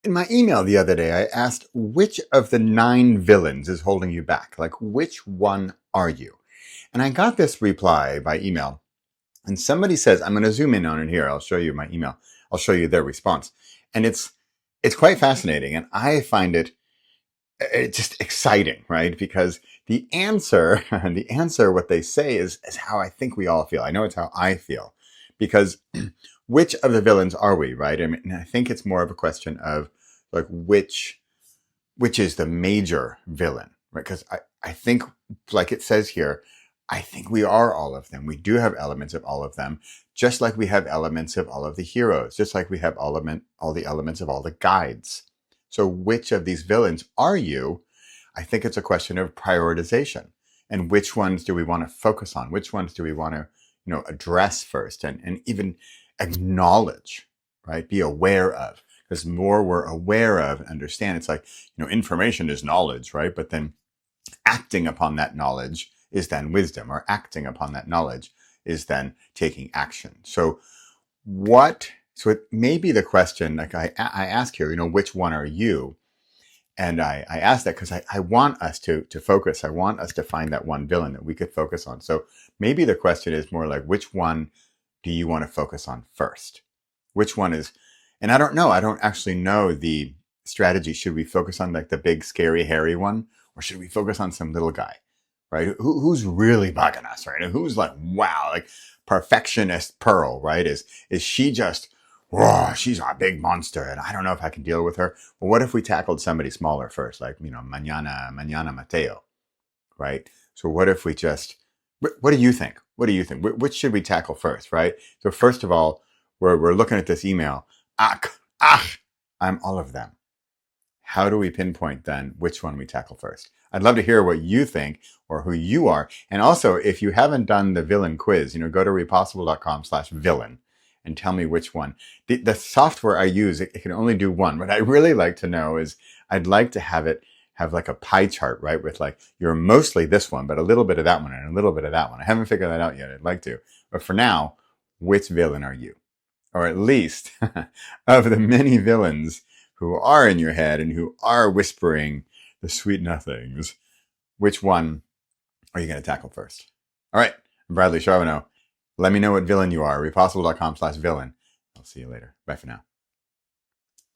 In my email the other day, I asked which of the 9 villains is holding you back? Like, which one are you? And I got this reply by email. And somebody says, I'm going to zoom in on it here. I'll show you my email. I'll show you their response. And it's quite fascinating. And I find it just exciting, right? Because the answer, what they say is how I think we all feel. I know it's how I feel. Because which of the villains are we, right? I mean, I think it's more of a question of like which is the major villain, right? Because I think, like it says here, I think we are all of them. We do have elements of all of them, just like we have elements of all of the heroes, just like we have all the elements of all the guides. So which of these villains are you? I think it's a question of prioritization. And which ones do we want to focus on? Which ones do we want to, address first and even acknowledge, right? Be aware of. Because the more we're aware of and understand, it's like, information is knowledge, right? But then acting upon that knowledge is then wisdom, or acting upon that knowledge is then taking action. So it may be the question, like I ask here, which one are you? And I ask that because I want us to focus. I want us to find that one villain that we could focus on. So maybe the question is more like, which one do you want to focus on first? Which one is, and I don't know. I don't actually know the strategy. Should we focus on like the big, scary, hairy one? Or should we focus on some little guy, right? Who's really bugging us, right? And who's like, wow, like perfectionist Pearl, right? Is she just, whoa, she's a big monster and I don't know if I can deal with her. Well, what if we tackled somebody smaller first, like, Mañana Mateo, right? So what if we just, what do you think? What do you think? Which should we tackle first, right? So first of all, we're looking at this email. I'm all of them. How do we pinpoint then which one we tackle first? I'd love to hear what you think or who you are. And also, if you haven't done the villain quiz, go to repossible.com/villain and tell me which one. The software I use, it can only do one. What I really like to know is I'd like to have like a pie chart, right? With like, you're mostly this one, but a little bit of that one and a little bit of that one. I haven't figured that out yet. I'd like to. But for now, which villain are you? Or at least of the many villains who are in your head and who are whispering the sweet nothings, which one are you going to tackle first? All right, I'm Bradley Charbonneau. Let me know what villain you are. repossible.com/villain. I'll see you later. Bye for now.